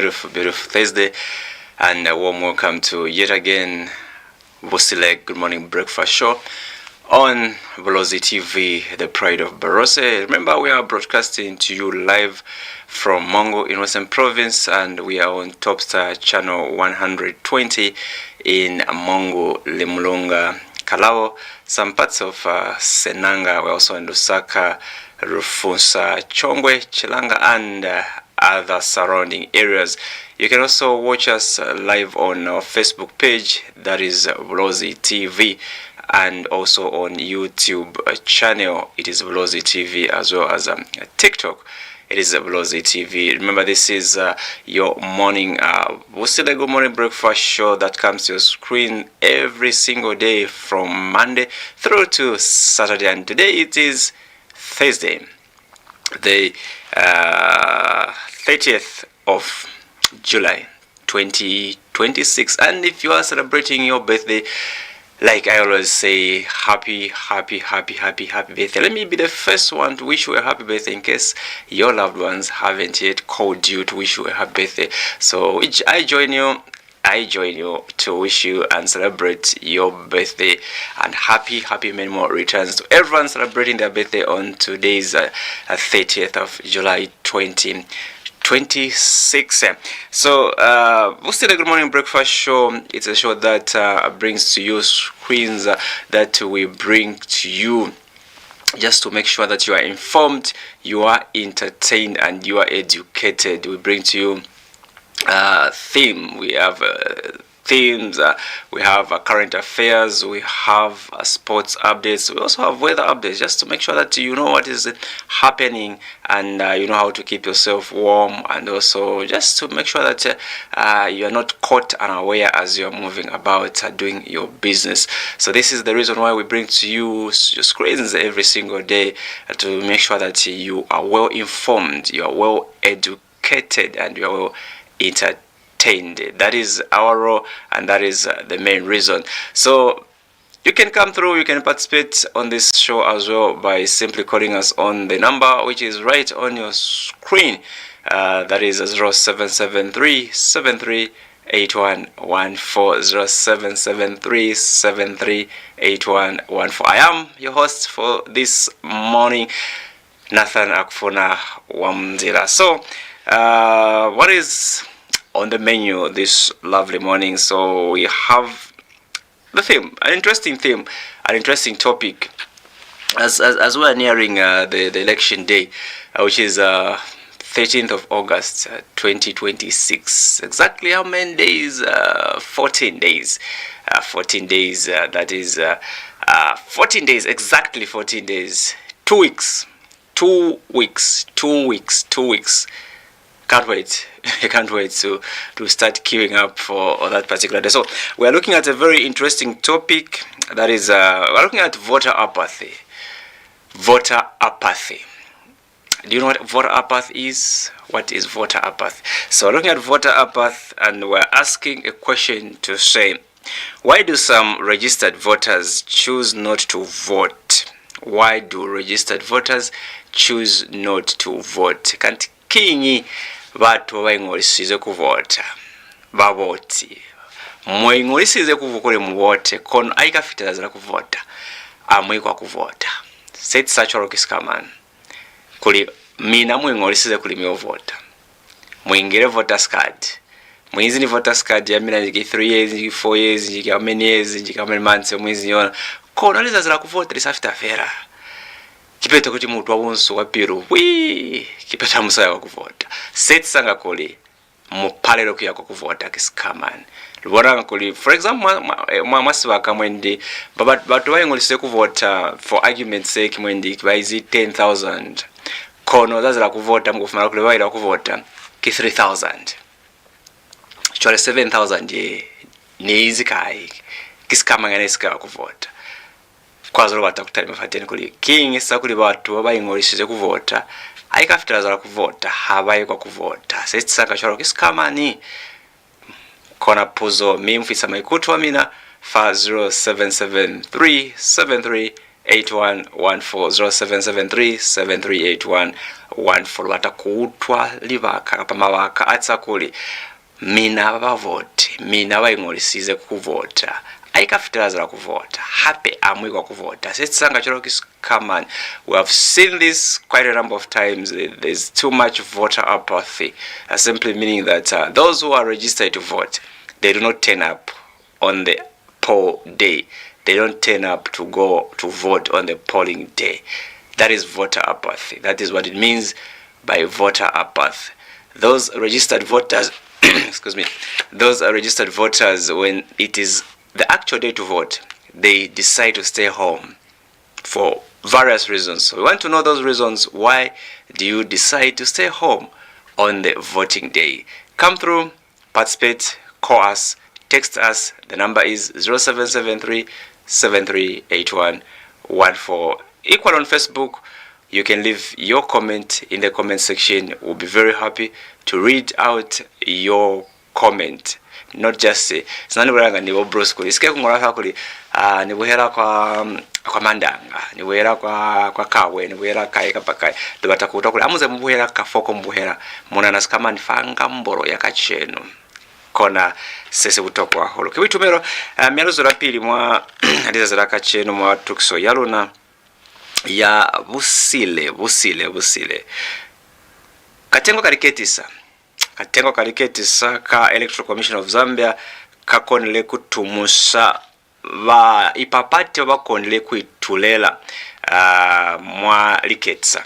beautiful Thursday, and a warm welcome to yet again Busile Good Morning Breakfast Show on Bulozi TV, the pride of Barose. Remember, we are broadcasting to you live from Mongo in Western Province, and we are on TopStar channel 120 in Mongo, Limulonga, Kalao, some parts of Senanga. We're also in Lusaka, Rufunsa, Chongwe, Chilanga, and other surrounding areas. You can also watch us live on our Facebook page, that is Bulozi TV, and also on YouTube channel, it is Bulozi TV, as well as TikTok, it is Bulozi TV. Remember, this is your morning Busile Good Morning Breakfast Show that comes to your screen every single day from Monday through to Saturday, and today it is Thursday, the 30th of July 2026. And if you are celebrating your birthday, like I always say, happy birthday. Let me be the first one to wish you a happy birthday in case your loved ones haven't yet called you to wish you a happy birthday. So I join you to wish you and celebrate your birthday, and happy many more returns to everyone celebrating their birthday on today's 30th of July 2026. So Busile Good Morning Breakfast Show, it's a show that brings to you screens that we bring to you just to make sure that you are informed, you are entertained, and you are educated. We bring to you theme. We have themes, we have current affairs, we have sports updates, we also have weather updates, just to make sure that you know what is happening, and you know how to keep yourself warm, and also just to make sure that you are not caught unaware as you are moving about doing your business. So this is the reason why we bring to you your screens every single day, to make sure that you are well informed, you are well educated, and you are well entertained. That is our role, and that is the main reason. So you can come through, you can participate on this show as well by simply calling us on the number which is right on your screen. That is 0773 738114. I am your host for this morning, Nathan Akfuna Wamzila. So what is on the menu this lovely morning? So we have the theme, an interesting theme, an interesting topic, as we are nearing the election day, which is 13th of August 2026. Exactly how many days? 14 days. 14 days. That is 14 days. Exactly 14 days. 2 weeks. 2 weeks. 2 weeks. 2 weeks. Can't wait. I can't wait to start queuing up for that particular day. So we are looking at a very interesting topic, that is we're looking at voter apathy. Voter apathy. Do you know what voter apathy is? What is voter apathy? So we're looking at voter apathy, and we're asking a question to say, why do some registered voters choose not to vote? Why do registered voters choose not to vote? Can't kinyi batu bayingolisize kuvota baboti mwingolisize kuvukole muvote kono aikafitira zira kuvota amwikwa kuvota set sachoro kisikaman kuli mina mwingolisize kuli miovota mwingire voters card mwizi ni voters card ya mina njiki 3 years njiki 4 years njiki how many years njiki how many months mwizi yona kono aliza zira kuvota lisafita fera kipeto kuti mutu wawunso wapiru kipeta musaya wakuvota seti sanga kuli mupalelo kuyako kuvota kisikamani lubona kuli, for example, mwasiwaka mwendi batu bayingolise kuvota for argument's sake mwendi kibaizi 10,000 kono zazila kuvota mkufumala kuli waila kuvota ki 3,000 chwale 7,000 ye ni izi kai kisikamangane isika kuvota kwazo batakutali mafateni kuli king isa kuli batu abayingolishije kuvota aikafitira za kuvota habaye kwa kuvota sesi sanga choro kisikamani kona puzo mimfisa maikutwa mina fa 0773 738114 0773 738114 14 batakuutwa libaka pamawaka atsakuli mina bavote mina bayingolisize kuvota aikafitiraza kuvota happy amwikwa kuvota setsanga chero come. We have seen this quite a number of times. There's too much voter apathy, simply meaning that those who are registered to vote, they do not turn up on the poll day. They don't turn up to go to vote on the polling day. That is voter apathy. That is what it means by voter apathy. Those registered voters, excuse me, those are registered voters, when it is the actual day to vote, they decide to stay home for various reasons. So we want to know those reasons. Why do you decide to stay home on the voting day? Come through, participate, call us, text us. The number is 0773 738114. Equal on Facebook. You can leave your comment in the comment section. We'll be very happy to read out your comment. Not just say sinani bulanga nibo brosco isike kungola kuli ni buhera kwa mandanga ni buhera kwa kawe ni buhera kai kapakai tubatakuta kuli amuze mubuhera kafoko mubuhera muna nasikama nifanga mboro yakacheno kona sese butokwa holo kibitumero myaluzo lapili mwa ndiza zalaka cheno mwa tukso yaluna ya busile katengo kaliketisa ka Electoral Commission of Zambia kakonele kutumusa ba ipapate bakonele kuitulela mwa liketsa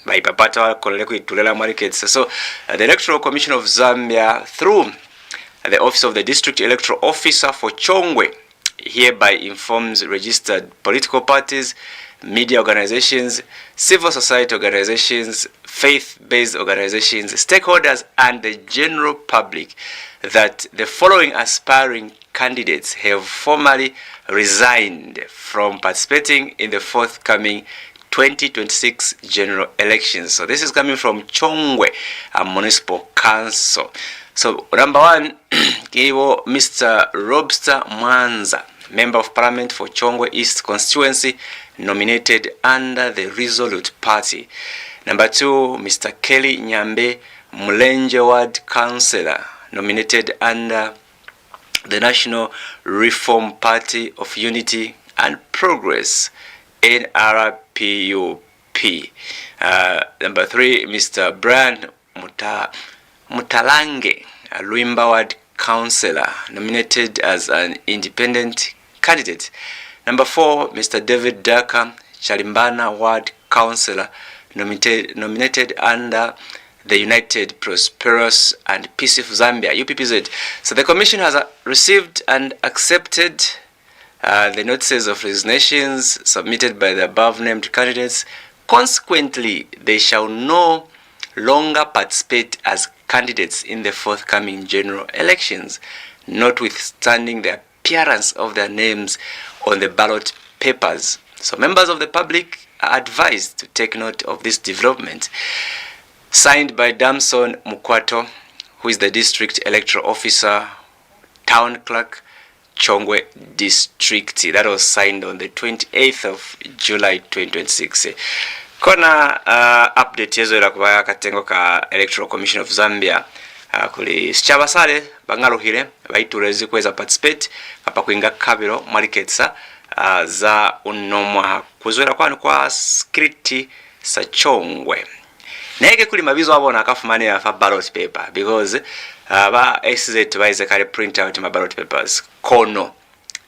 ba ipapate bakonele kuitulela mwa liketsa. So the Electoral Commission of Zambia, through the Office of the District Electoral Officer for Chongwe, hereby informs registered political parties, media organizations, civil society organizations, faith-based organizations, stakeholders, and the general public that the following aspiring candidates have formally resigned from participating in the forthcoming 2026 general elections. So this is coming from Chongwe Municipal Council. So number one, Mr. Robster Mwanza, Member of Parliament for Chongwe East Constituency, nominated under the Resolute Party. Number two, Mr. Kelly Nyambe, Mulenje Ward Councillor, nominated under the National Reform Party of Unity and Progress, NRPUP. Number three, Mr. Brian Mutalange, Luimba Ward Councillor, nominated as an independent candidate. Number four, Mr. David Daka, Chalimbana Ward Councillor, nominated under the United Prosperous and Peaceful Zambia, UPPZ. So the Commission has received and accepted the notices of resignations submitted by the above-named candidates. Consequently, they shall no longer participate as candidates in the forthcoming general elections, notwithstanding the appearance of their names on the ballot papers. So members of the public are advised to take note of this development. Signed by Damson Mukwato, who is the District Electoral Officer, Town Clerk, Chongwe District. That was signed on the 28th of July 2026. Kona update yezo ila kubaya katengo ka Electoral Commission of Zambia kuli sichabasale bangaruhire baitulezi kweza participate kapa kuinga kabiro mwaliketsa za unomwa kuzwera kwanu kwa skriti sa Chongwe. Nege kuli mabizo abona akafumane ya fa ballot paper because ba SZ baize kale print out my ballot papers kono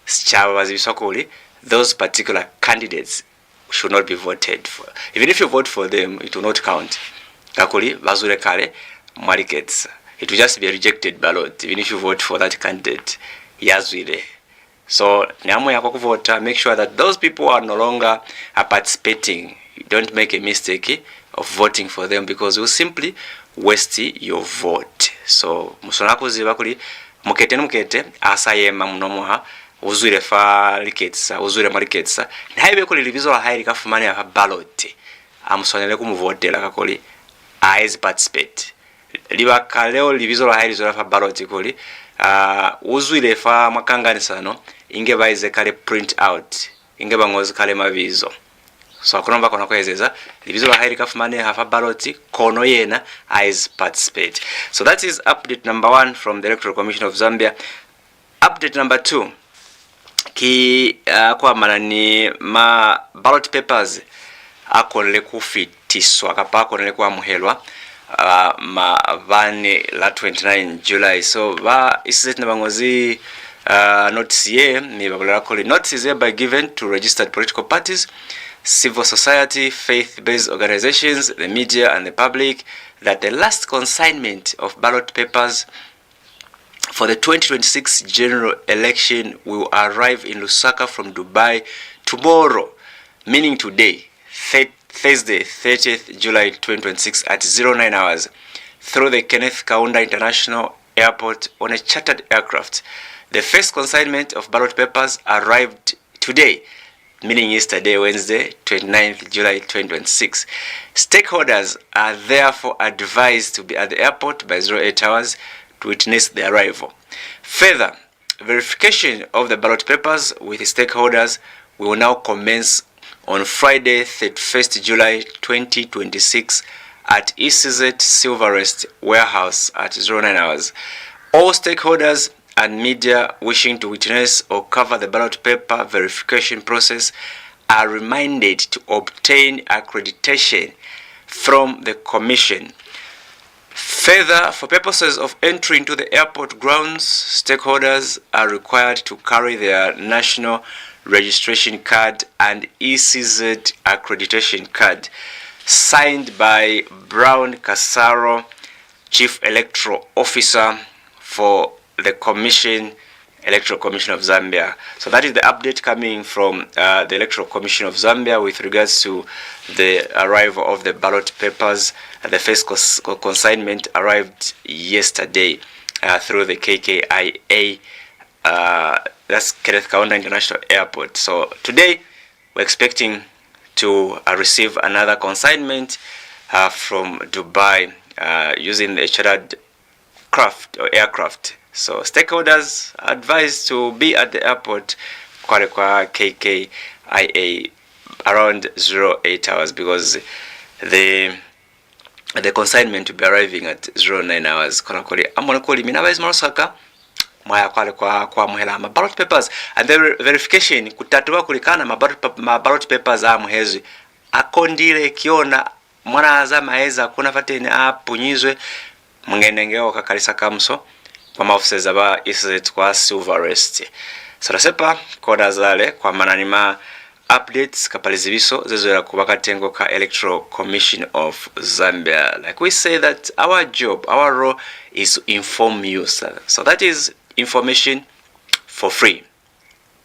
sichaba bazibisokuli those particular candidates should not be voted for. Even if you vote for them, it will not count. Kakuli bazure kale mwaliketsa. It will just be a rejected ballot even if you vote for that candidate. Yazwile. So nyamu ya kukuvota, make sure that those people are no longer participating. You don't make a mistake of voting for them because you simply waste your vote. So musonako ziba kuli mukete asayema munomoha uzure fa liketsa uzure maliketsa naibe kuli livizo hairi kafumane ya ballot amusonele kumuvotela kakoli as participate liba kaleo livizo hairi zora fa ballot kuli uzure fa makanganisano inge baize kale print out inge bangozi kale mavizo so akonomba kona kwezeza libizo hairi kafumane hafa ballot kono yena eyes participate. So that is update number 1 from the Electoral Commission of Zambia. Update number 2 ki kwa manani ma ballot papers akonle kufitiswa kapako nele kwa muhelwa ma vane la 29 July. So ba iset na bangozi notice ye ni babola koli notice is hereby given to registered political parties, civil society, faith-based organizations, the media and the public that the last consignment of ballot papers for the 2026 general election will arrive in Lusaka from Dubai tomorrow, meaning today, Thursday, 30th July 2026 at 09 hours through the Kenneth Kaunda International Airport on a chartered aircraft. The first consignment of ballot papers arrived today, meaning yesterday, Wednesday, 29th July 2026. Stakeholders are therefore advised to be at the airport by 08 hours to witness the arrival. Further, verification of the ballot papers with stakeholders will now commence on Friday, 31st July 2026 at ECZ Silverest Warehouse at 09 hours. All stakeholders and media wishing to witness or cover the ballot paper verification process are reminded to obtain accreditation from the Commission. Further, for purposes of entry into the airport grounds, stakeholders are required to carry their national registration card and ECZ accreditation card, signed by Brown Kasaro, Chief Electoral Officer for the Electoral Commission of Zambia. So that is the update coming from the Electoral Commission of Zambia with regards to the arrival of the ballot papers. The first consignment arrived yesterday through the KKIA, that's Kenneth Kaunda International Airport. So today we're expecting to receive another consignment from Dubai using the chartered aircraft. So stakeholders are advised to be at the airport kwa KKIA around 08 hours because the consignment will be arriving at 09 hours. Kona koli amona koli minaba Lusaka mwaya kwale kwa muhela ma ballot papers and the verification kutatuwa kulikana ma ballot papers muhezi akondile kiona mwana azama heza kuna fateni apunyizwe mngenengeo kakalisa kamso kwa maofisa aba iset kwa Silverest. So nasepa koda zale kwa mananima updates kapalizibiso zezoera kubaka tengo ka Electoral Commission of Zambia. Like we say that our job, our role is to inform you, sir. So that is information for free.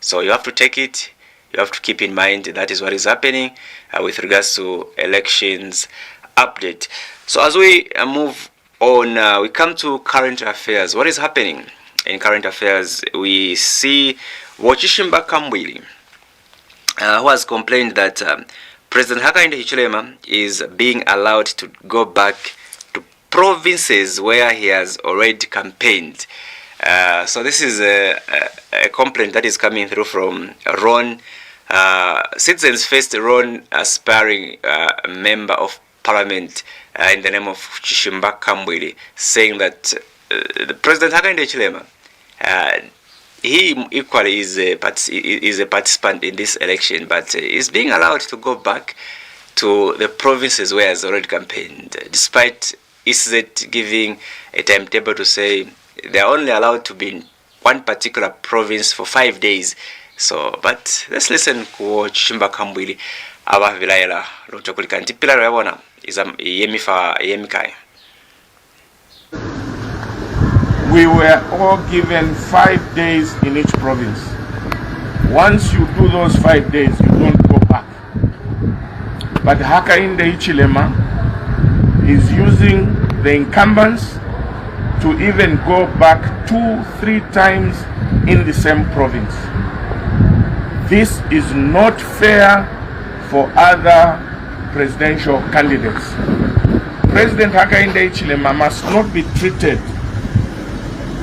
So you have to take it, you have to keep in mind that is what is happening with regards to elections update. So as we move on, we come to current affairs. What is happening in current affairs? We see Wachishimba Kambwili, who has complained that President Hakainde Hichilema is being allowed to go back to provinces where he has already campaigned. So this is a complaint that is coming through from Ron, Citizens First Ron, aspiring member of Parliament in the name of Chishimba Kambwili, saying that the President Hakainde Hichilema, he equally is a participant in this election, but is being allowed to go back to the provinces where he has already campaigned, despite ISZ giving a timetable to say they are only allowed to be in one particular province for 5 days. So, but let's listen to Chishimba Kambwili aba vilaela lotokulika ntipila yabona is yemikai. We were all given 5 days in each province. Once you do those 5 days, you don't go back. But Hakainde Hichilema is using the incumbents to even go back 2-3 times in the same province. This is not fair for other presidential candidates. President Hakainde Hichilema must not be treated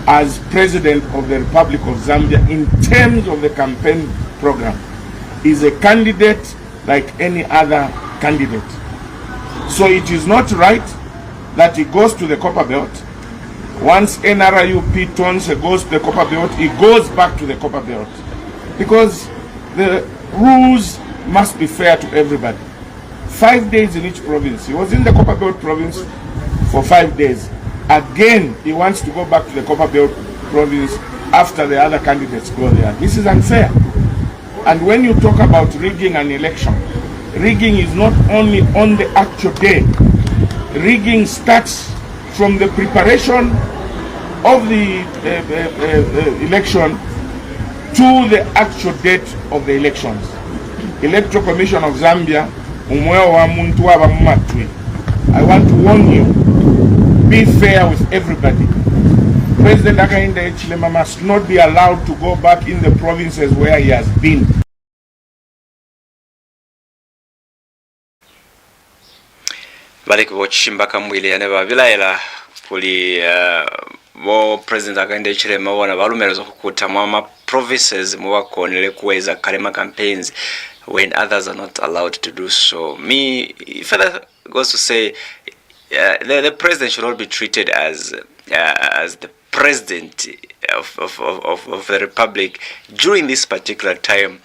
as President of the Republic of Zambia in terms of the campaign program. Is a candidate like any other candidate. So it is not right that he goes to the Copper Belt. Once NRIUP turns goes to the Copper Belt, he goes back to the Copper Belt. Because the rules must be fair to everybody. 5 days in each province. He was in the Copper Belt province for 5 days. Again, he wants to go back to the Copper Belt province after the other candidates go there. This is unfair. And when you talk about rigging an election, rigging is not only on the actual day. Rigging starts from the preparation of the election to the actual date of the elections. Electoral Commission of Zambia, I want to warn you, be fair with everybody. President Hakainde Hichilema must not be allowed to go back in the provinces where he has been. Balik bochimba kamwili yaneba bilaela kuli bo President Hakainde Hichilema wana balumerezo kukuta mama provinces muwakonele kuweza kalema campaigns when others are not allowed to do so. Me further goes to say the president should not be treated as the president of the republic during this particular time,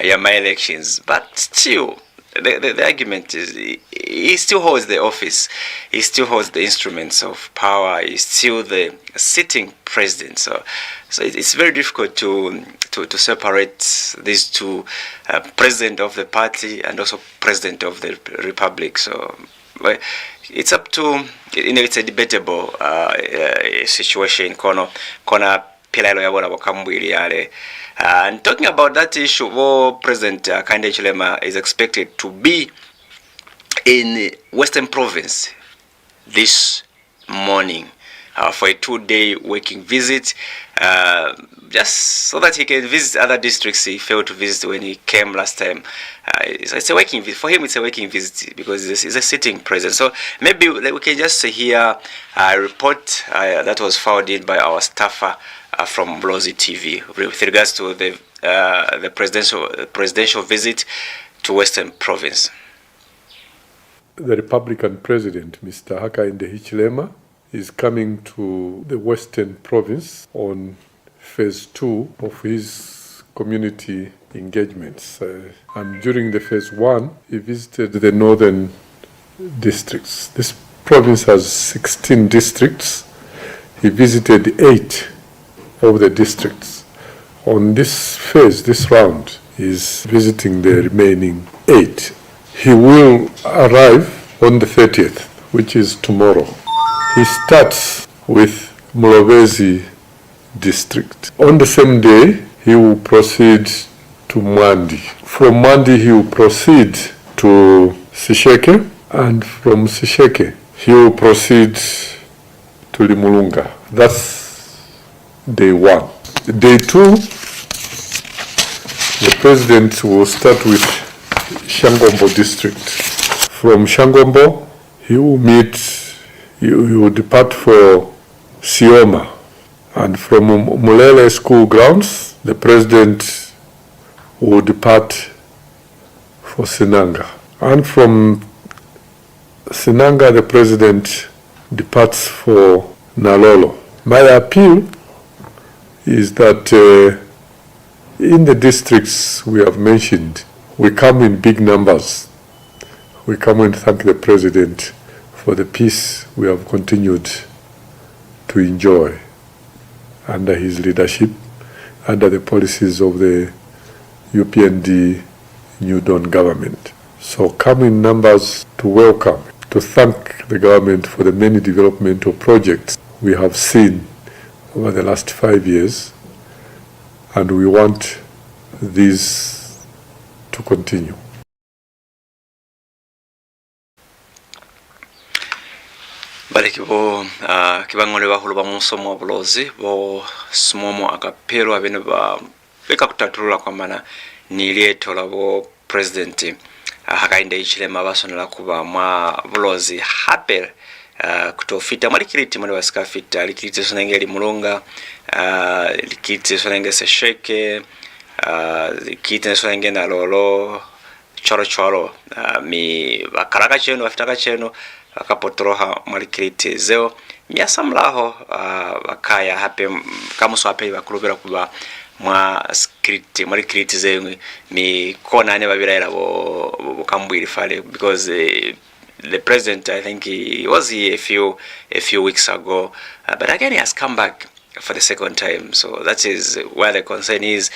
my elections. But still, the argument is he still holds the office, he still holds the instruments of power, he's still the sitting president. So it's very difficult to separate these two, president of the party and also president of the republic. So it's up to, it's a debatable situation. Kona pilalo yabona bakambwili yale. And talking about that issue, President Hakainde Hichilema is expected to be in Western Province this morning for a 2-day working visit, just so that he can visit other districts he failed to visit when he came last time. It's a working visit. For him, it's a working visit because he's a sitting president. So maybe we can just hear a report that was forwarded by our staffer from Bulozi TV with regards to the presidential visit to Western Province. The Republican President, Mr. Hakainde Hichilema, is coming to the Western Province on phase 2 of his community engagements. And during the phase 1, he visited the northern districts. This province has 16 districts. He visited 8 of the districts. On this phase, this round, he's visiting the remaining 8. He will arrive on the 30th, which is tomorrow. He starts with Mulobezi district. On the same day, he will proceed to Mwandi. From Mwandi, he will proceed to Sisheke, and from Sisheke, he will proceed to Limulunga. That's day 1. Day 2, the president will start with Shangombo district. From Shangombo, he will depart for Sioma. And from Mulele school grounds, the president will depart for Sinanga. And from Sinanga, the president departs for Nalolo. My appeal is that in the districts we have mentioned, we come in big numbers. We come and thank the president for the peace we have continued to enjoy under his leadership, under the policies of the UPND New Dawn government. So come in numbers to welcome, to thank the government for the many developmental projects we have seen over the last 5 years, and we want these to continue. Baliki bo kibangole bahulu ba musomo Bulozi bo smomo akapero abene ba beka kutatulula kwa mana niliyetola bo president Hakainde Hichilema basonela kuba mwa Bulozi hape kutofita malikiriti mwana basikafita likiriti sonengeli mulunga likiriti sonenge sesheke likiriti sonenge na lolo choro mi bakaraka cheno bafitaka cheno bakapotoroha mwalikirite zeo myasamlaho bakaya hape kamuso hape bakurubira kuba mwa script mwalikirite zeo mi kona ne babiraira bo kambwiri fale because the president, I think he was here a few weeks ago, but again he has come back for the second time. So that is where the concern is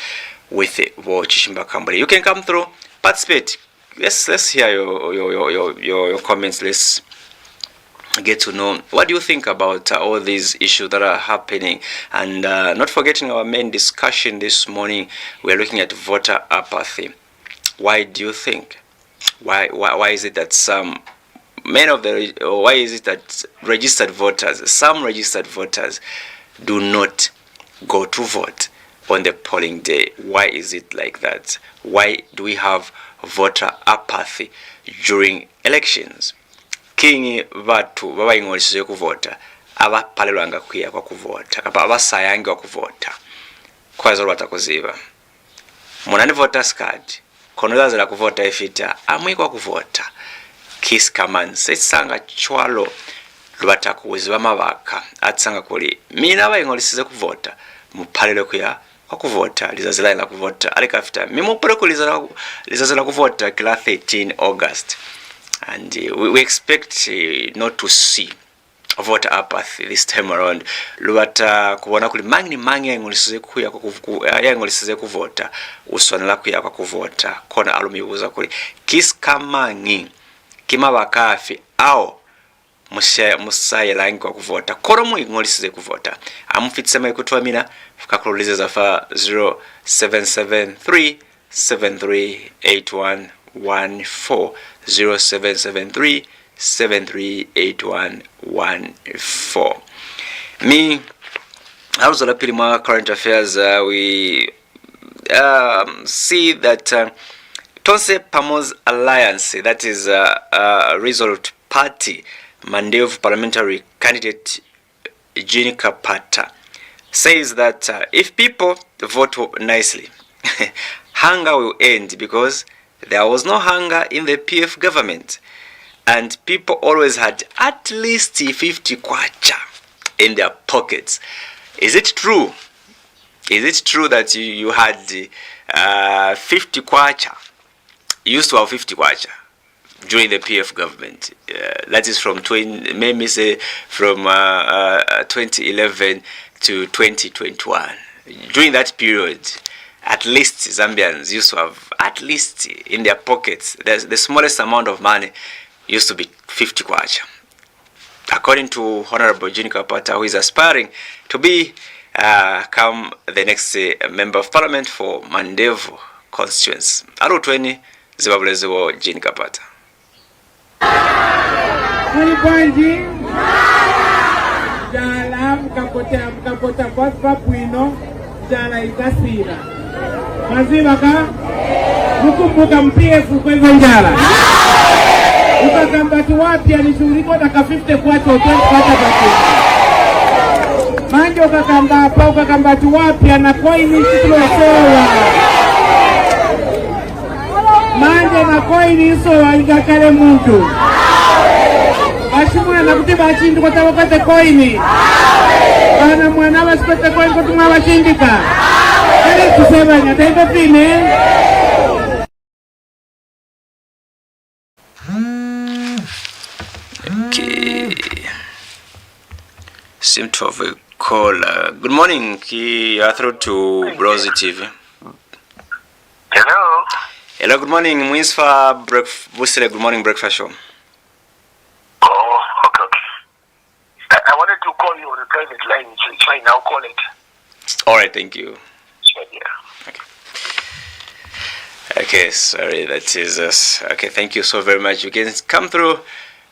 with Chishimba Kambari. You can come through, participate. Let's hear your comments. Let's get to know what do you think about all these issues that are happening, and not forgetting our main discussion this morning. We are looking at voter apathy. Why do you think? Why is it that why is it that registered voters, some registered voters, do not go to vote on the polling day? Why is it like that? Why do we have voter apathy during elections? Kingi batu babayingolisize kuvota abapalelwanga kwiya kwa kuvota abasayange wa kuvota kwazo batakoziba munani voters card konozaza la kuvota ifita amwikwa kuvota Kiss Kaman sanga chwalo lubata kuziba mabaka atsanga kuli mina bayingolisize kuvota mupalele kuya kwa kuvota lizazila la kuvota alikafita mimupole kulizazila kuvota kila 13 August, and we expect not to see voter apathy this time around. Lubata kubona kuli mangi yangolisize kuya yangolisize kuvota uswanala kuya kwa kuvota kona alumibuza kuli Kiss Kamangi kima bakafi ao musaye langi kwa kuvota koro muingolisize kuvota amufitsema ikutwa mina fukakulize zafa 0773 738114 0773 738114. Me also la pilima current affairs. We see that Tonse Pamo's alliance, that is Resolute Party, Mandevu parliamentary candidate Jean Kapata, says that if people vote nicely, hunger will end, because there was no hunger in the PF government, and people always had at least 50 kwacha in their pockets. Is it true? Is it true that you had 50 kwacha? You used to have 50 kwacha during the PF government. That is from 2011 to 2021. During that period, at least Zambians used to have at least in their pockets, the smallest amount of money used to be 50 kwacha. According to Honorable Jean Kapata, who is aspiring to be come the next member of parliament for Mandevu constituency. Aro 20 zibabuleziwo Jean Kapata. Mkapota papuino jala ikasira mazibaka mukumbuka mpiefu kwa hivyo njala ukakambatu wapya nishughuriko taka 50 kwacha utapata batu manje ukakamba hapa ukakambatu wapya na koini sikulosowa manje na koini isowa ikakale muntu bashimwe na kuti bachindu kwa wakate koini bana mwana basipete koini kuti mwa bachindika kale kusebanya taito fine. Okay, seem to have a call. Good morning, you are through to Bulozi TV. Hello. Hello, good morning. Mwinsfa Busile, good morning breakfast show. Oh, okay. I wanted to call you on the private line, so it's fine. I'll call it. All right, thank you. Sure, yeah. Okay, sorry, that is us. Okay, thank you so very much. You can come through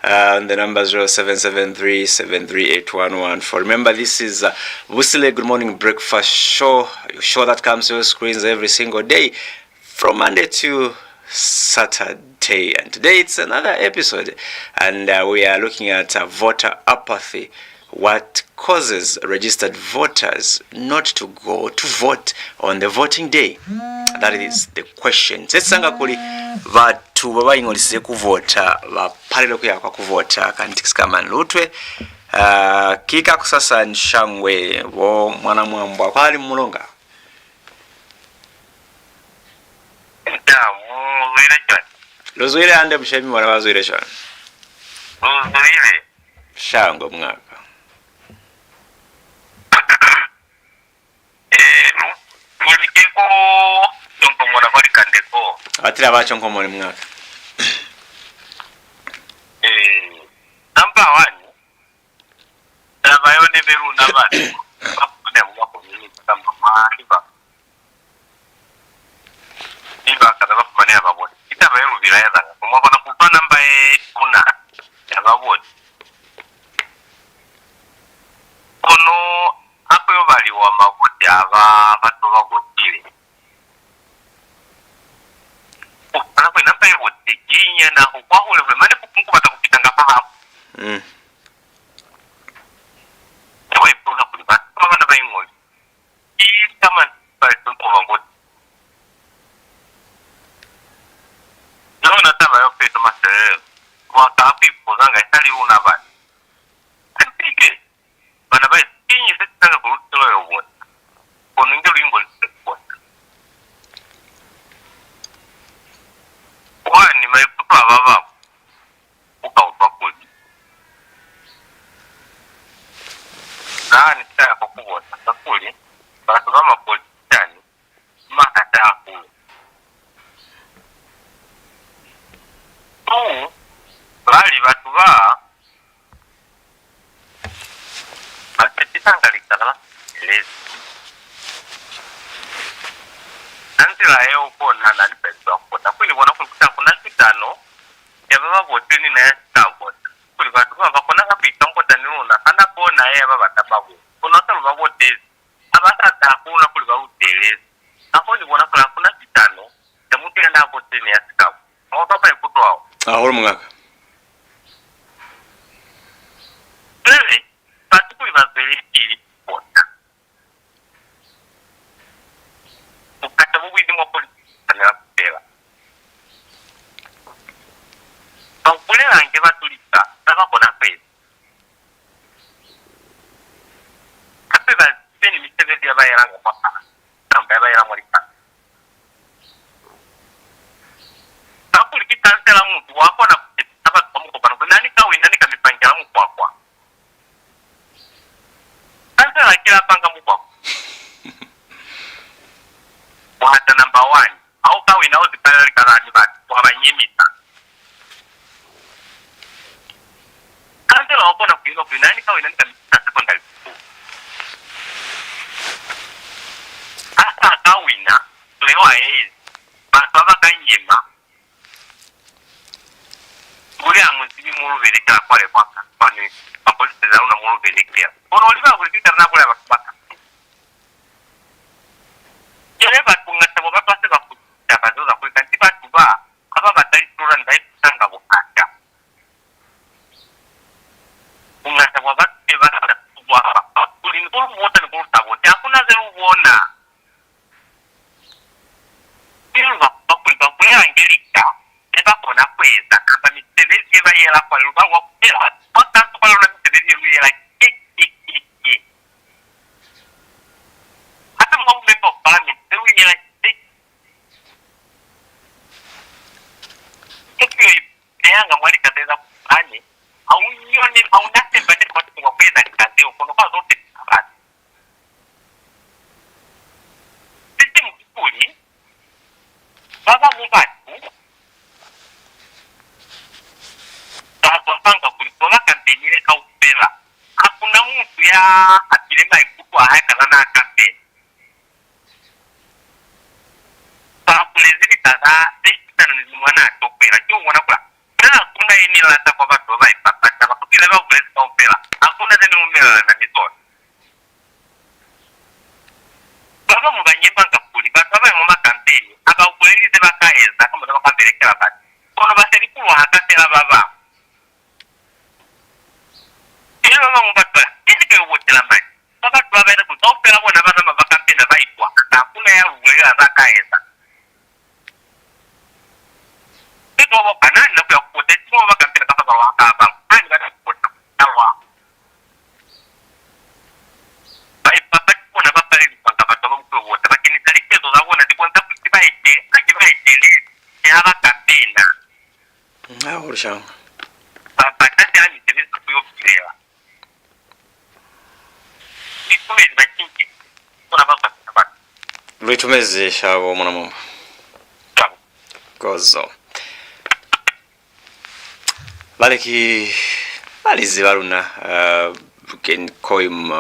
on the number 0773-738-114. Remember, this is Busile Good Morning Breakfast Show, a show that comes to your screens every single day from Monday to Saturday. And today it's another episode, and we are looking at voter apathy. What causes registered voters not to go to vote on the voting day? That is the question. Setsanga kuli vatu babayingolise kuvota bapalira kuyakwa kuvota kanti kama lutwe kika kusasa nshangwe wo mwana mwambwa kwali mulonga. Lozwire ande mshemi mwana wazwire shana. Lozwire shango mwaka. Mulikeko chonko mwana wali kandeko. Atira ba chonko mwana mwaka. Number 1. Nabayone beru nabani. Bakune mwako mimi kama mahiba. Iba kada bakwane ababoni. Itabayeru birayeza. Kumwabana kupa namba kuna ababoni. Ono hapo yobali wa mabuti aba batoba botile. Ana kwa namba yoboti ginya na kwa ule mane kupungu batakupitanga pa. Ewe poza kulipa. Kama namba yingoli. Hii kama pale kwa boti. Nona taba yo peto master. Kwa tapi pozanga itali una bani. Antike. Bana bai tinyi setanga kurutelo yo bot. Kono ngelo ingol bot. Wani mai puto ababa. Uka utwa Nani saya kwa kubota. Sakuli. Batu kama politiani. Makata haku. Bali batu ba batitanga likala elezi nanti la eo kona nani peso kona kuli bona kuna kitano ya baba botini na stabot kuli batu ba bakona kapita nkota nuna ana kona baba tababu kuna talo babo tezi abata takuna kuli ba utelezi akoni bona kuna kitano ya mutu enda botini ya stabot mo papa ikutoa ahoro mwaka. Really? But we were very important. Ukata bubu ndi mopoli ana pela. Bankule range batulika saka kona pesa. Kapeba seni mitebe dia bayara ngopapa. Tamba bayara molika. Bakuli kitantela mtu wako na kutaba kwa mko bana nani kawe nani kamipangira mko kwa. Sasa kila panga mko. Wata number 1 au kawe nao zipala kana ni bati kwa banyemita. Kante la wako na kuino nani kawe nani kamita secondary school. Asa kawina leo hizi baba kanyema. Ule amuzibi muru velekera kwale kwaka kwani apolisi za una muru velekera ono oliva kulipita na kule bakaka yale batunga tabo bapase bakuta bazoza kulika ntiba tuba aba batali tura ndai tanga bukata unga tabo batte bana kubwa kuli ngulu mota ngulu tabo hakuna zero uona bilo bakuli bakuli angelika eba kona kweza kamba mitebezi bayela kwa luba wa kela otanto kwa lona mitebezi yela hata mwa meko pala mitebezi yela kiki neanga mwali kateza ani au yoni au nate bade kwa kwa kweza kaze ukono kwa zote kabati sisi mkuli baba mubati panga kulitola kampeni ile kaupela hakuna mtu ya atilema ikubwa haya kana kampeni kulezili kaza dekitana ni mwana atopela kyo mwana kwa na hakuna yeni lata kwa watu wa ipapata wakupila wa kulezi kaupela hakuna zeni umela na mitola baba mbanyemba ngakuli batu waba mama kampeni haka ukulezi zeba kaeza kama zaba kampelekela bati kono baseri kulwa hakatela baba mama mbatwa ndike ubotela mani baba twabera kutopela bona bana mabakampena baitwa hakuna ya uwela zakaeza tuwa banani na kuyakupote tuwa wakambila kama wakaba ani gata kupota tawa papa kuna papa ili pangaba toba mtu wota lakini kalikezo za wona tibonta kusibaite li ya bakapenda ulisha papa tati ani tebisa kuyo kulewa ikume zibakinki kuna papa Luitumezesha abo mwana mumba gozo baleki balizi baluna can call him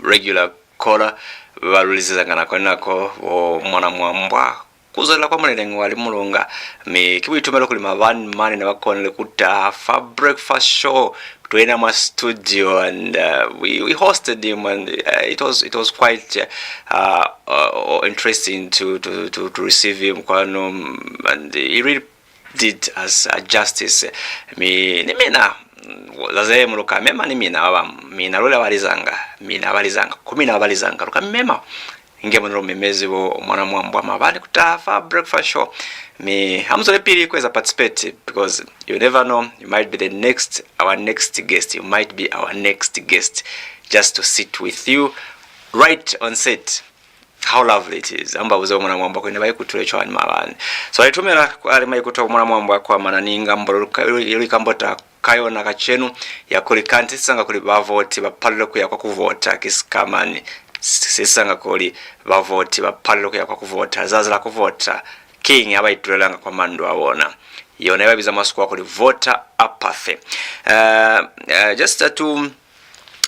regular caller balulizanga nako mwana mwamba kuzola kwa mwenengo wali mulunga me kibitumelo kulima van mani na bakonele kuta fa breakfast show twena ma studio and we hosted him and it was quite interesting to receive him kwano and he really did as a justice me nimena laze muluka mema ni mina lola balizanga kumina balizanga luka mema ingemonero memezi bo mwana mwambwa mabali kutafa breakfast show me hamzole pili kweza participate because you never know, you might be our next guest, you might be our next guest just to sit with you right on set. How lovely it is. Amba uzo mwana mwambwa kwene bayi kutulecho wani mabani so alitumela alimayi kutoka mwana mwambwa kwa mananinga mboluka ili kambota kayo na kachenu ya kulikanti sanga kuli bavoti bapalilo kuya kwa kuvota kisikamani sisanga kuli bavoti bapalilo kuya kwa kuvota zazala kuvota king abayitulanga kwa mandu awona yona yabiza masuku kuli voter apathy just to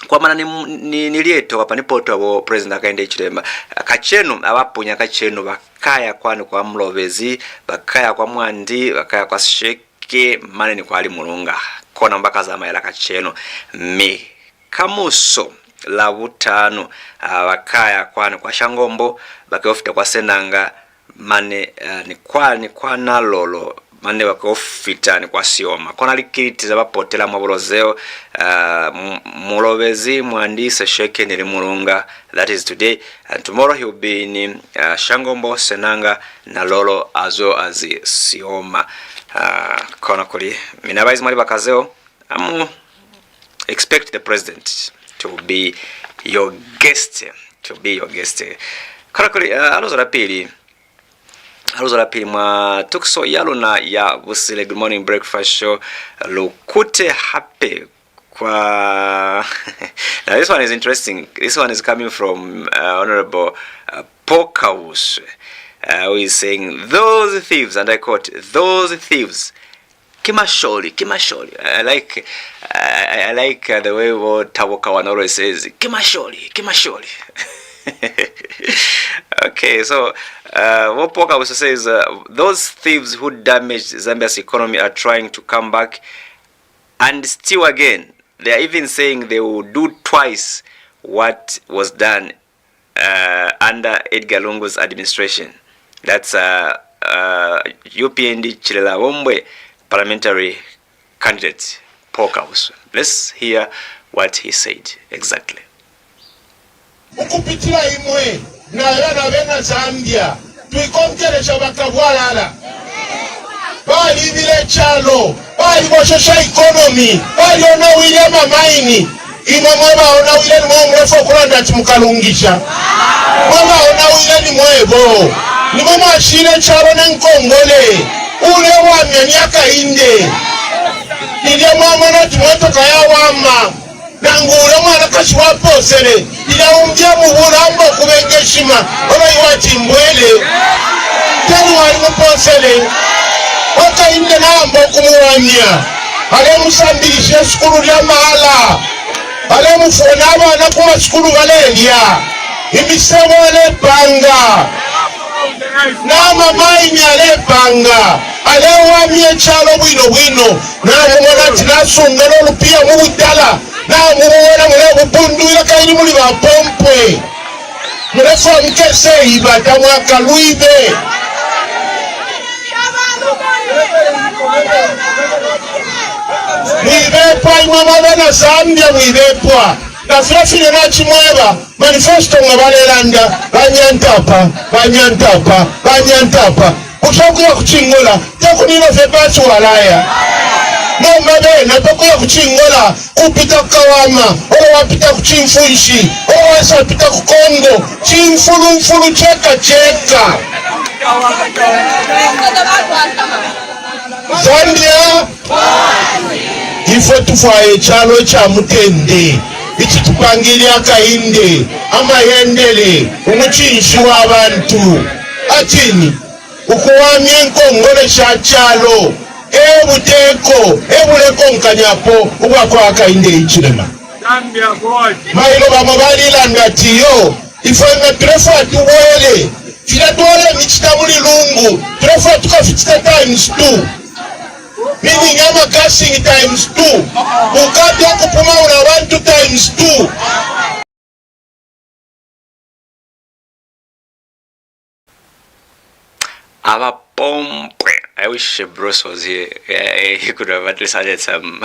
kwa mana nilieto hapa nipoto abo president akaende chirema kachenu abapunya kachenu bakaya kwani kwa mlovezi bakaya kwa mwandi bakaya kwa sheke mane ni kwa ali mulunga kona mbaka za mayela kachenu me kamuso la butano bakaya kwani kwa shangombo bakofita kwa senanga mane ni kwa nalolo mane bakofita ni kwa sioma kona likiritiza bapotela mabulozeo mulovezi mwandise sheke nili mulunga. That is today, and tomorrow he will be in shangombo senanga nalolo azo azi sioma kona kuli minabaizi mwali bakazeo expect the president to be your guest kona kuli aloza pili mwa tukso yaluna ya Busile Good Morning Breakfast Show lukute hape kwa now this one is interesting. This one is coming from Honorable Pokaus who is saying those thieves, and I quote, those thieves Kimasholi. I like the way what Tabokawan always says Kimasholi. Okay, so what Poka also says, those thieves who damaged Zambia's economy are trying to come back and steal again. They are even saying they will do twice what was done under Edgar Lungu's administration. That's UPND Chilela Wombwe parliamentary candidate Poka. Let's hear what he said exactly. Ukupitila imwe na yana bena Zambia tuikonkeresha bakabwalala bali vile chalo bali boshosha economy bali ona William Maini imwe mwaba ona William mwemrefu okulanda chimukalungisha mwaba ona William mwebo nimwe mwashire chalo nenkongole ule wamya myaka inde nilye mwamwana timotoka ya wama nangura mwana kashiwa posele ila umjia mubulambo kubengeshima ola iwati mbwele tani wali muposele waka inde nambo kumuwanya ale musambilishe skulu ya mahala ale mufona abana kuma skulu valelia imisebo ale panga nama maini ale panga ale wamye chalo bwino nabo mwana tinasunga n'olupia mubudala na muwona mule bundu ila kaini muli ba pompe mule so mkese ibata mwaka luibe mwibepa imamada na Zambia mwibepa na filafile na chimweba manifesto ngabalelanda banyantapa uchakuya kuchingola takunino fepasi walaya nomabe natokuya kuchingola kupita kukawama owa wapita kuchimfuishi owa wasa wapita kukongo chimfulu cheka Zambia ifo tufaye chalo cha mutende ichi tupangilia kainde amayendele umuchinshi w'abantu atini ukuwamye nkongole sha chalo ebuteko ebuleko nkanyapo ubwako akainde ichilema mailo bamo balilanda tiyo ifo ime trefa tuwele fila tuwele michita muli lungu trefa tukafitita times 2 meaning ama casting times 2 ukati wakupuma una 1 times 2. Abapompwe. I wish Bruce was here. He could have at least added some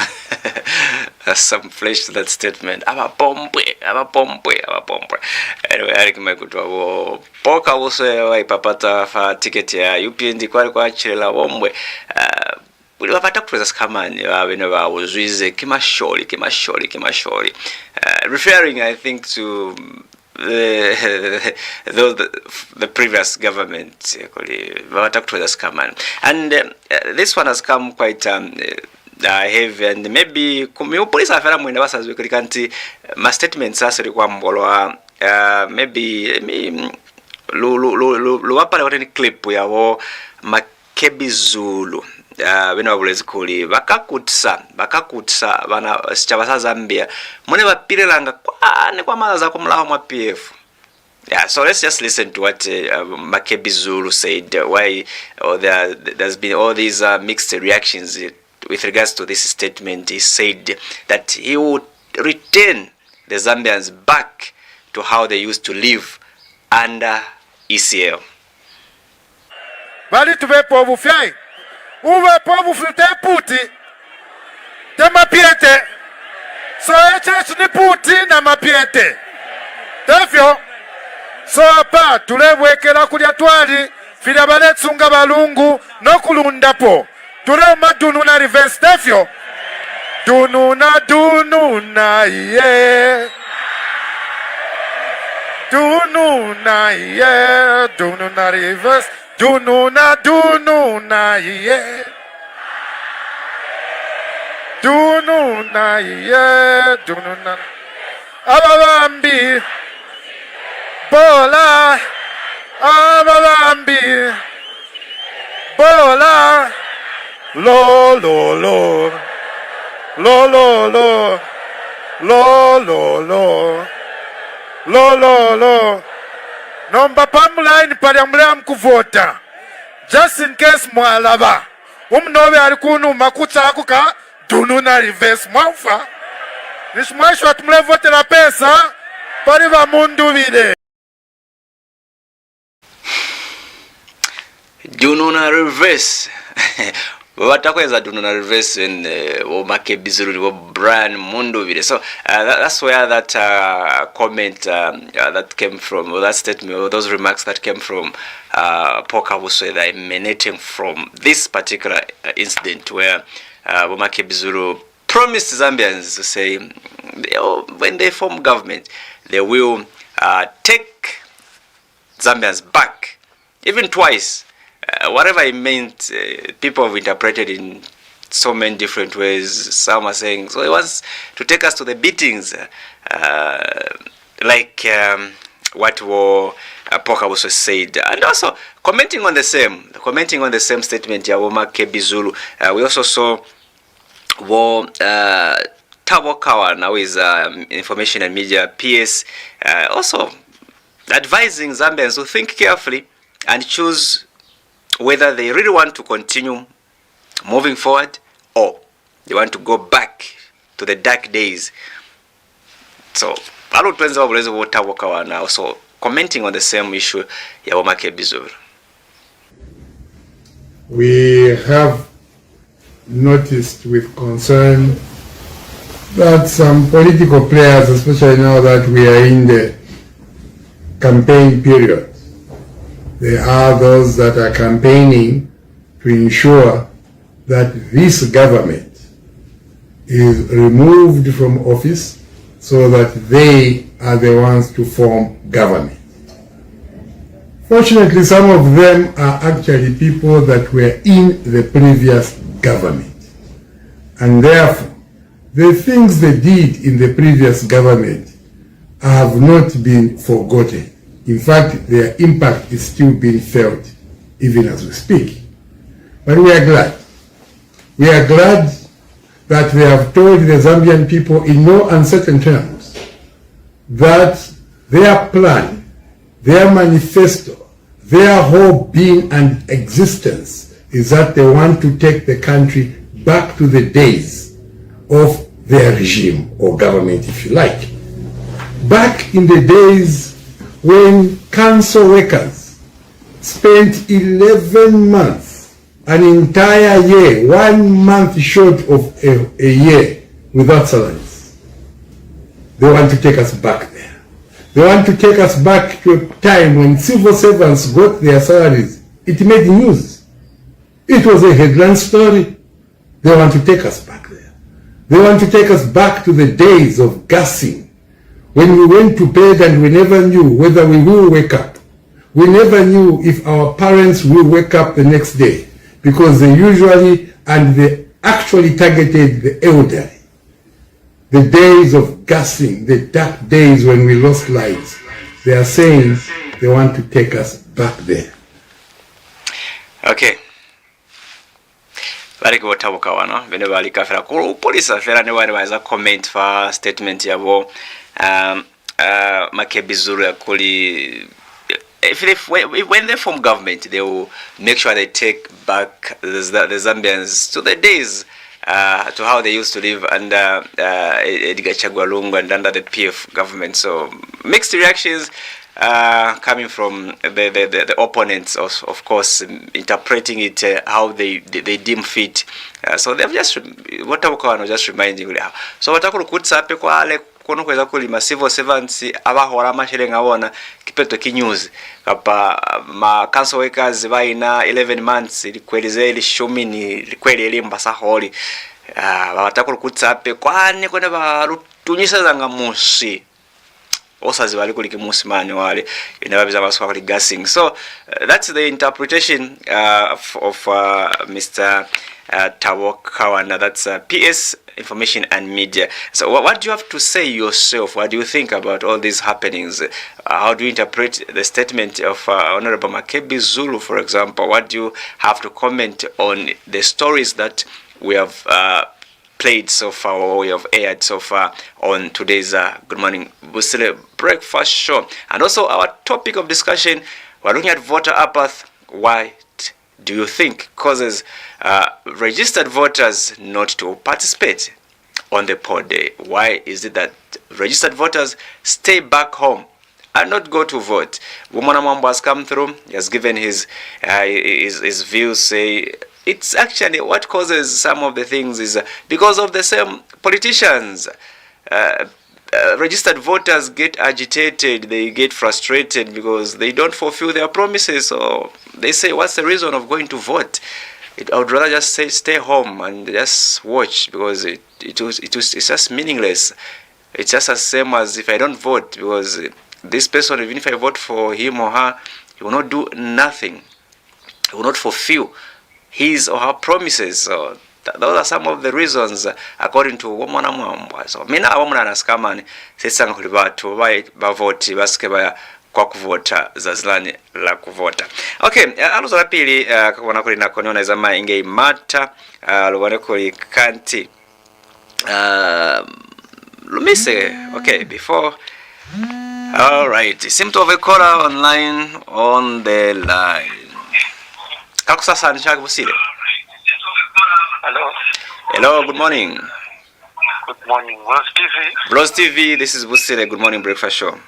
flesh to that statement. Abapompwe. Anyway, I recommend good to poka also ipapata fa ticket ya UPND kwa chila wombwe. Ulipata kuweza skamani whenever uzwize kimashori referring I think to the previous government and this one has come quite heavy and maybe police afera mwenda basazwe kulikanti ma statements asiri kwa mbolo maybe lo wapale wote ni clip yawo Makebi Zulu bino Bulozi kuli bakakutsa bana sichaba Zambia mune bapirelanga kwa mala za kumlaho mwa PF. Yeah, so let's just listen to what Makebi Zulu said. Why there's been all these mixed reactions with regards to this statement. He said that he would return the Zambians back to how they used to live under ECL. Bali tuvepo bufyai uwe povu flute puti te mapiete so echechu ni puti na mapiete tefyo so apa tulewekela kulya twali fila baletsunga balungu nokulundapo tule madunu na reverse tefyo dununa ye dununa ye dununa reverse dununa ye dununa ye dununa ababambi bola ababambi bola lo lo lo lo lo lo lo lo lo lo lo lo nomba pamuline pali amulea kuvota just in case mwalaba umnobe alikunu makucha akuka dununa reverse mwaufa nishimwesho atumule vote la pesa pali va mundu vile dununa reverse watakweza dununa reverse in Makebi Zulu wo brand mundu vile. So that's where that comment that came from, or that statement, or those remarks that came from Poka Busile emanating from this particular incident where Makebi Zulu promised Zambians to say when they form government they will take Zambians back, even twice. Whatever it meant, people have interpreted in so many different ways. Some are saying, so he wants to take us to the beatings, like what Poka also said. And also, commenting on the same statement, Makebi Zulu, we also saw Tabo Kawa, now is Information and Media PS, also advising Zambians to think carefully and choose whether they really want to continue moving forward or they want to go back to the dark days. So, also commenting on the same issue, Makebi Zulu. We have noticed with concern that some political players, especially now that we are in the campaign period, There are those that are campaigning to ensure that this government is removed from office so that they are the ones to form government. Fortunately, some of them are actually people that were in the previous government. And therefore, the things they did in the previous government have not been forgotten. In fact, their impact is still being felt even as we speak. But we are glad. We are glad that they have told the Zambian people in no uncertain terms that their plan, their manifesto, their whole being and existence is that they want to take the country back to the days of their regime or government, if you like. Back in the days when council workers spent 11 months, an entire year, 1 month short of a year without salaries. They want to take us back there. They want to take us back to a time when civil servants got their salaries. It made news. It was a headline story. They want to take us back there. They want to take us back to the days of gassing, when we went to bed and we never knew whether we will wake up. We never knew if our parents will wake up the next day, because they usually and they actually targeted the elderly. The days of gassing, the dark days when we lost lives, they are saying they want to take us back there. Okay. Bali kuotabuka wano bene bali kafera ku police afera ne wale baza comment for statement yabo makebizuru yakuli. If when they form government, they will make sure they take back the Zambians to the days to how they used to live under Edgar Chagwa Lungu and under the PF government. So mixed reactions coming from the opponents, of course, interpreting it how they deem fit. So they've just what I was just reminding you. So what I could kutsa pe kwa ale kono kweza kulima civil servants abahora mashere ngabona kipeto kinews kapa ma council workers baina 11 months ilikweleze ili shumi ni kweli elimba saholi batakuru kutsape kwane kone barutunyisa zanga mushi osazi bali kuliki musimani wale inababiza baswa kuli gassing. So that's the interpretation of Mr. Tawokawana. That's PS Information and Media. So what do you have to say yourself? What do you think about all these happenings? How do you interpret the statement of Honorable Makebi Zulu, for example? What do you have to comment on the stories that we have played so far, or we have aired so far on today's Good Morning Busile breakfast show? And also our topic of discussion, we're looking at voter apathy. Why do you think causes registered voters not to participate on the poll day? Why is it that registered voters stay back home and not go to vote? Womana Mambo has come through. He has given his views. Say it's actually what causes some of the things is because of the same politicians. Registered voters get agitated, they get frustrated because they don't fulfill their promises. So they say, what's the reason of going to vote? I would rather just say stay home and just watch, because it's just meaningless. It's just the same as if I don't vote, because this person, even if I vote for him or her, he will not do nothing. He will not fulfill his or her promises. So those are some of the reasons according to Womana Mwamba. So mina awamuna naskamani sisanga kulibatu ba vote basike ba kwa kuvota zazilani la kuvota. Okay, aluzo la pili kakwana kuli nakoniona zama inge imata luwane kuli kanti lumise. Okay, before alright, seem to have a caller online on the line. Kakusasa nishaka Busile. Hello. Hello, good morning. Good morning. Bulozi TV. Bulozi TV, this is Busile. Good morning breakfast show.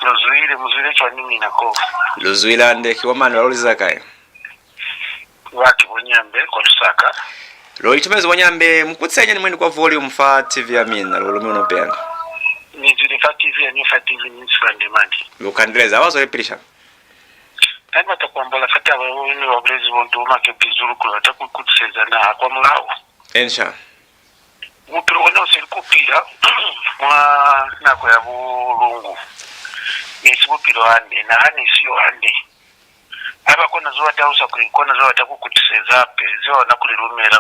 Muzile chanini nako. Luzuila ande kiwamani waluliza kai. Waki wanyambe kwa tusaka. Lo itumezi wanyambe mkutsenye ni mwini kwa volume fa TV ya mina lulumi unopenda. Nizile fa TV ya nifa TV nisifande mandi. Lukandeleza, awazo repilisha. Kama takwambala fata wani wabrezi wonto make bizuru kula takukutseza na kwa mlao. Ensha. Mupiro wana usilikupira mwa nako ya bulungu. Nisipupiro ande na hani sio ande. Aba kona zo atausa kona zo atakukutseza pe zo nakulirumera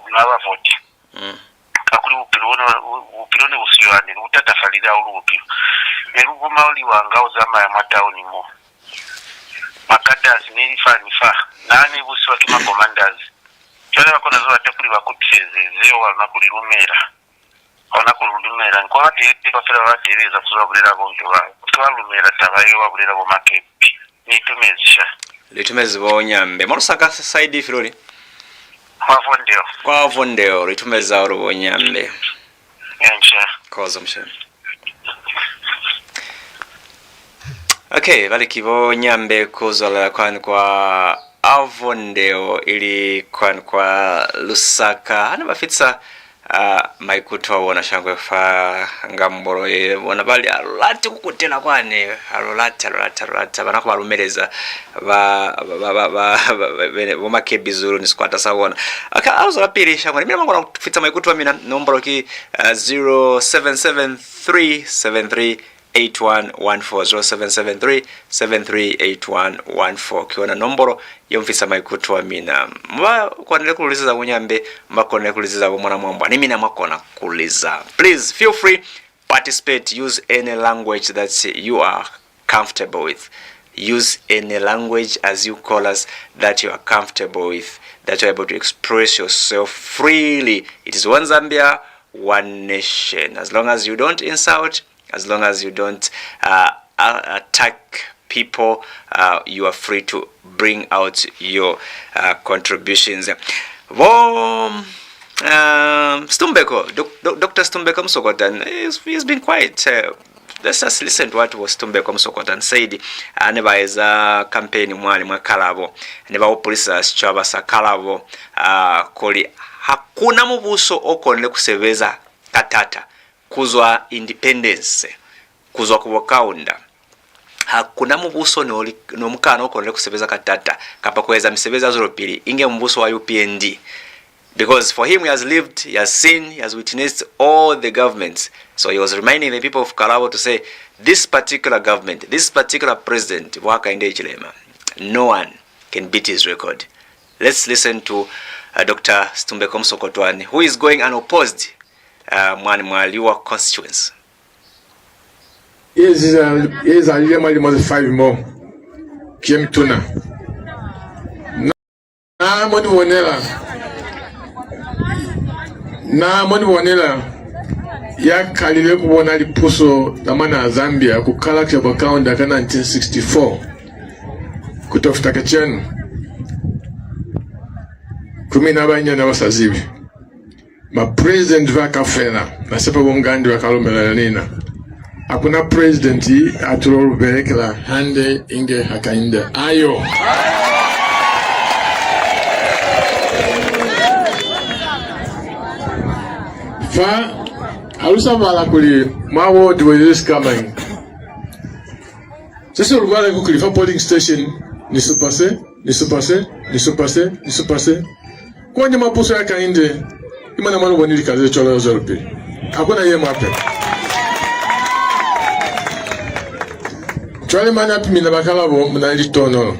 unaba voti. Akuli upiro ne usio ande utatafalira ulupiro. Nerugo mauli wanga uzama ya matauni mo. Makadas ni fa nani busi wa kima commanders chole bakona zo atakuli bakutseze zeo wanakulirumera wanakulirumera nko bati bafera batereza kuzabulira bonto ba twalumera tabayo babulira bo makepi nitumezisha litumezi bonyambe morusaka side filoli kwa vondeo litumeza urubonyambe ensha kozo mshe. Okay, bali kibo nyambe kuzola kwa avondeo ili kwa Lusaka ana bafitsa maikuto wona shangwe fa ngamboro ye wona bali alati kukutela kwane alolata banako balumereza bo makebizuru ni squata sawona aka azo apiri shangwe mimi ngona kufitsa maikuto mina nomboro ki 077373 8114 0773738114 kiona nomboro yomfisa maikutu wa mina mwa kwanele kuliza kunyambe mbakone kuliza mwana mwamba ni mina mwakona kuliza. Please feel free, participate, use any language that you are comfortable with. Use any language as you call us that you are comfortable with, that you are able to express yourself freely. It is one Zambia, one nation. As long as you don't insult, as long as you don't attack people, you are free to bring out your contributions. Stumbeko, Dr. Stumbeko Msokotan, he's been quiet. Let's just listen to what was Stumbeko Msokotan said. Neba is a campaign mwali mwa kalabo. Neba upolisa sichaba sa kalabo. Koli hakuna mubuso okonle kuseveza katata. Kuzwa independence, kuzwa kuwakaunda. Hakuna mubuso no mukano okonle kusebeza katata kapa kweza misebeza zoropili inge mubuso wa UPND, because for him he has lived, he has seen, he has witnessed all the governments. So he was reminding the people of Kalabo to say this particular government, this particular president waka inde chilema, no one can beat his record. Let's listen to Dr. Stumbeko Msokotwani, who is going unopposed mwali wa constituents. Is a year more 5 more. Came tuna. Na moni wonela ya kalile kubona lipuso tamana Zambia kukala kwa account ya 1964 kutofuta kachenu 10 na basazibi ma president vakafela na sepa wongandi wakalomela nina hakuna president aturo berekela hande inge hakainde ayo fa alusa bala kuli mawo de this coming sasa rugala kukuli fa polling station ni se passe kwenye mapuso ya kainde imana mwana bonili kaze chola zorope hakuna yeye mape chwale mana pimi na bakala bo mnali tono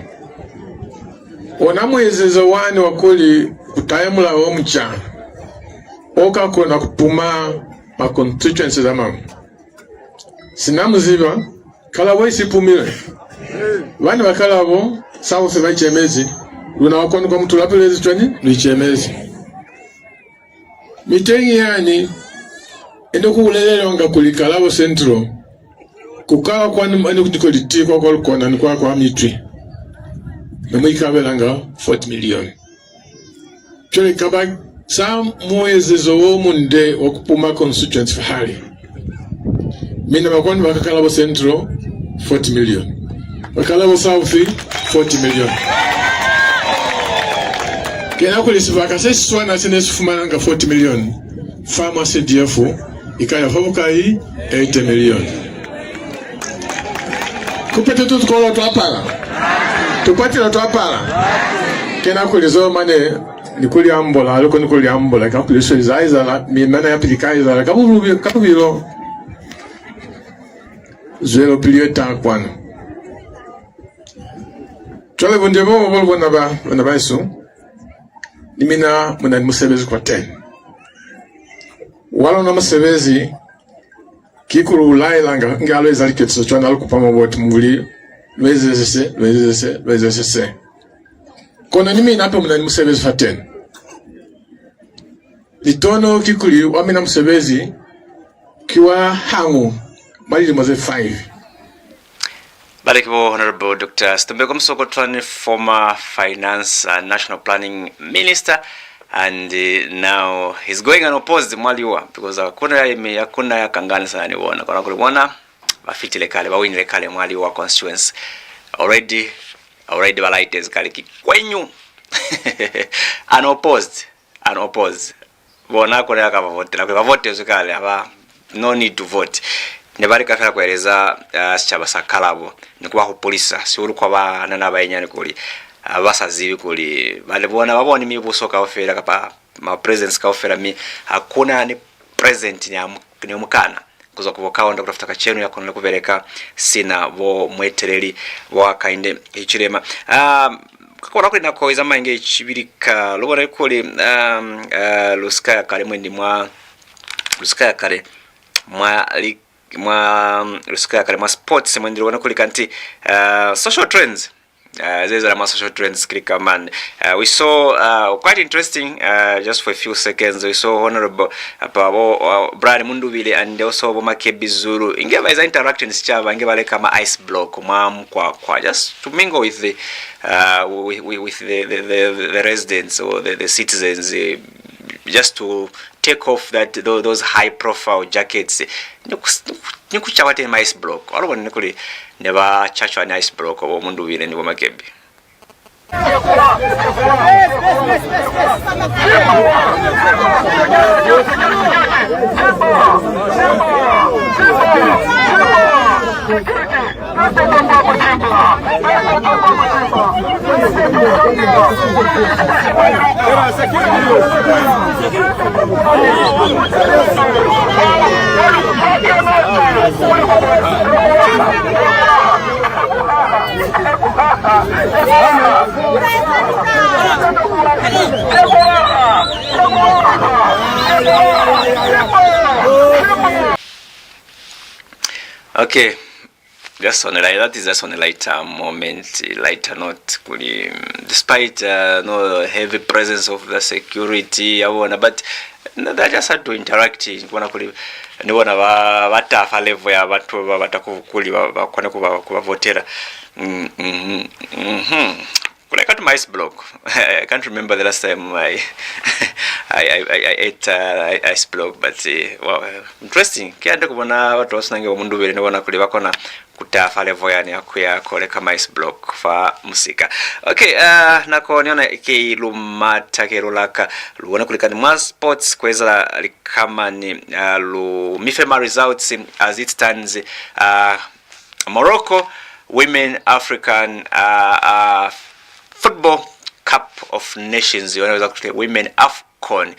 ona mwezeza wani wakoli kutayamula wo mcha oka kona kupuma ma constituency za mama sinamuziba kala bo isipumile wani bakala bo south ba chemezi luna wakoni kwa mtu lapelezi twani ni chemezi mitengi yani endo kuulelelo nga kulikalabo central kukawa kwani endo kutikolitiko kwa lukona ni kwa mitri namwikabelanga 40 million chole kaba sa mwezezo wo munde wakupuma constituency fahali mina bakwani bakakalabo central 40 million bakalabo south 40 million kena kulisibaka sesi swana sinesu fumananga 40 million fama CDF ikaya fabukai 80 million kupete tutukolo twapala Tupatira twapala. Kena kulizo mane nikuli ambola aloko nikuli ambola kakuliso izaiza la mimana ya pilikaiza la kabubilo. Zwelo pilio tankwana. Chole bundemo bolbo na ba isu. Nimina muna musebezi kwa 10. Walo na musebezi kikuru ulaila ngalo ezaliketso chwana alukupama boti muli lwezese. Kona nimina ape muna musebezi fa 10. Litono kikuli wamina musebezi kiwa hangu mali maze 5. Barikibo Honorable Dr. Stumbeko Msokotwane, former Finance and National Planning Minister, and now he's going unopposed mwaliwa because hakuna ya kangana sana niona kwa kulimona bafitile kale bawinile kale mwaliwa constituency already balites kale kwenyu unopposed bona kwa kama vote na kwa vote zikale aba no need to vote nebali kafera kueleza sichaba sakalabo nikuba ku polisa si ulukwa bana nabayenyani kuli abasazibi kuli balibona babona imibuso ka ofera kapa ma presence ka ofera mi hakuna ni present ni umukana kuza kuvoka ndo kutafuta chenu ya kunle kuvereka sina bo mwetereri wa kainde ichirema kakora kuli nako izama inge chibirika lobora kuli luska kale mwendi mwa luska kale mwa sports mwendi wana kuli kanti social trends. These are my social trends, man. We saw quite interesting, just for a few seconds. We saw Honorable Brian Mundubile and also Bomake Bizuru. Ingeva is interacting with Chava, ingeva like my ice block, just to mingle with the residents or the citizens, just to take off those high profile jackets. Nikuchawate my ice block. All one nikuli never church an ice block or mundu wile ni Bomakebi. Okay, just on a light, that is just on a lighter moment, lighter note. Despite no heavy presence of the security, but they just had to interact. Ni wana batafa level ya batu batakukuli bakwana kubavotera. When I got my ice block, I can't remember the last time I ate ice block, but wow, interesting. Kianda kubona watu wasinange mundu bele nabona kuli bakona kutafa level yani akuya kole kama ice block fa musika. Okay, nako niona ke lumata ke rolaka luona kulikani mwa sports kweza kama ni lu mifema results as it stands. Morocco Women African Football Cup of Nations, Women AFCON.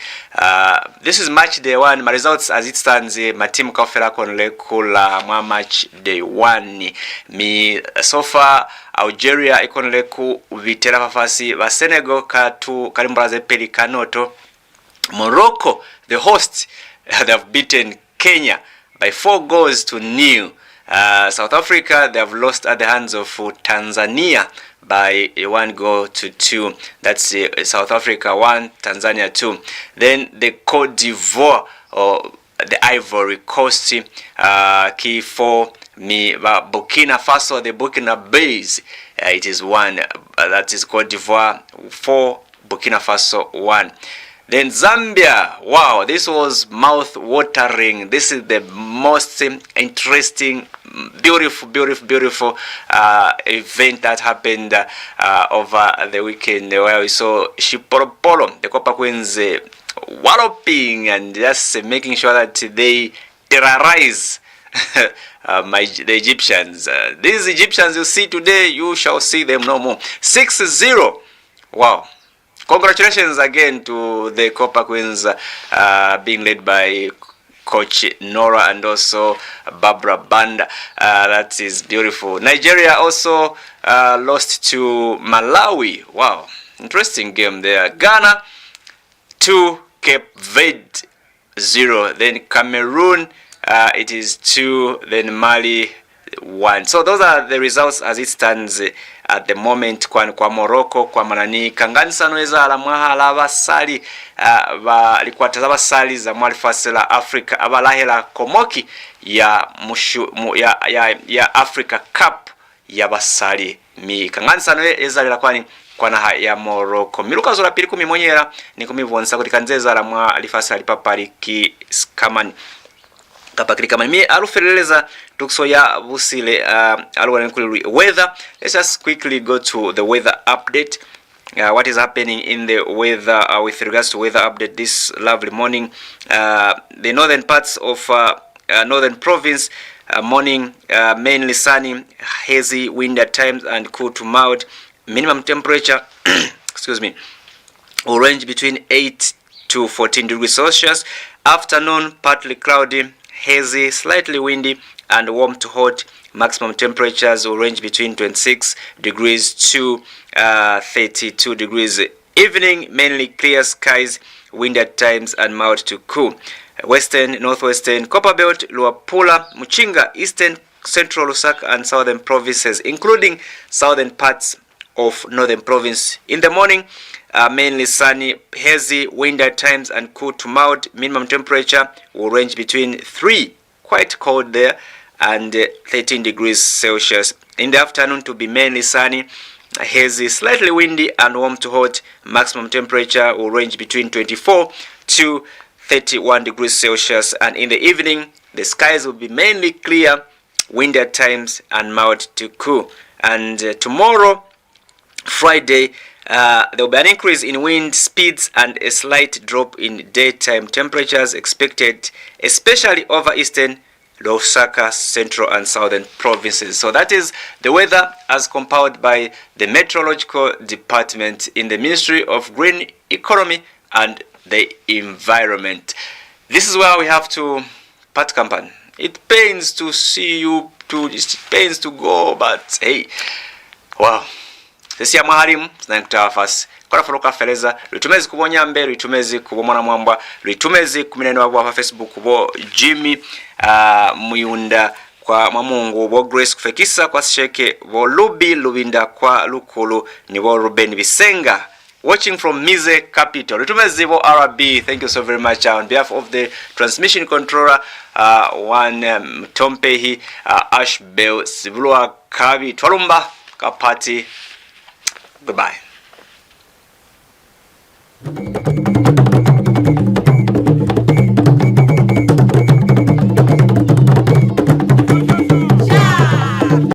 This is match day 1. My results as it stands, my team kafera konle kula mwa match day 1. Mi so far Algeria ikonle ku vitera fafasi va Senegal katu kalimbraze pelikanoto. Morocco, the host, they have beaten Kenya by 4-0. South Africa, they have lost at the hands of Tanzania by 1-2. That's South Africa 1, Tanzania 2. Then the Cote d'Ivoire, or the Ivory Coast, key 4. Burkina Faso, the Burkina Base, it is 1. That is Cote d'Ivoire 4, Burkina Faso 1. Then Zambia, wow, this was mouth-watering. This is the most interesting, beautiful event that happened over the weekend, where we saw Shiporopolo, the Copa Queens, walloping and just making sure that they terrorize the Egyptians. These Egyptians you see today, you shall see them no more. 6-0. Wow. Congratulations again to the Copper Queens being led by Coach Nora and also Barbara Banda. That is beautiful. Nigeria also lost to Malawi. Wow. Interesting game there. Ghana 2, Cape Verde 0. Then Cameroon, it is 2. Then Mali 1. So those are the results as it stands at the moment. Kwa Morocco, kwa manani kanganisa nweza ala mwahala abasali balikuwataza abasali za mwalifasila Africa abalahela komoki ya Africa Cup ya basali mi kanganisa nweza kwani kwana ya Morocco miluka zola pili kumimonyera ni kumivonsa kuti kanzeza la mwa alifasila alipapaliki skamani kapakilikamani mi alufeleleza tukso ya Busile weather. Let's just quickly go to the weather update. What is happening in the weather with regards to weather update this lovely morning. The northern parts of northern province, morning mainly sunny, hazy wind at times and cool to mild. Minimum temperature excuse me, will range between 8 to 14 degrees Celsius. Afternoon partly cloudy, hazy, slightly windy and warm to hot. Maximum temperatures will range between 26 degrees to 32 degrees. Evening mainly clear skies, wind at times and mild to cool. Western, northwestern, Copperbelt, Luapula, Muchinga, eastern, central Lusaka and southern provinces, including southern parts of northern province. In the morning, mainly sunny, hazy, wind at times and cool to mild. Minimum temperature will range between 3, quite cold there, and 13 degrees Celsius. In the afternoon to be mainly sunny, hazy, slightly windy and warm to hot. Maximum temperature will range between 24 to 31 degrees Celsius. And in the evening, the skies will be mainly clear, wind at times and mild to cool. And tomorrow, Friday, there will be an increase in wind speeds and a slight drop in daytime temperatures expected, especially over eastern, Lusaka, central and southern provinces. So that is the weather as compiled by the Meteorological Department in the Ministry of Green Economy and the Environment. This is where we have to part company. It pains to see you, it pains to go, but hey, wow. Sisi ya maharimu zinakutawa fasi kwa furuka feleza litumezi kubonya mbe litumezi kubomona mwamba litumezi kumineno wabu wa Facebook bo Jimmy Muyunda kwa mamungu bo Grace kufekisa kwa sisheke bo Lubi Lubinda kwa Lukulu ni bo Ruben Bisenga watching from Mize Capital litumezi bo RB. Thank you so very much on behalf of the transmission controller Tompehi Ashbel Sibulwa Kabi Tolumba Kapati. Goodbye.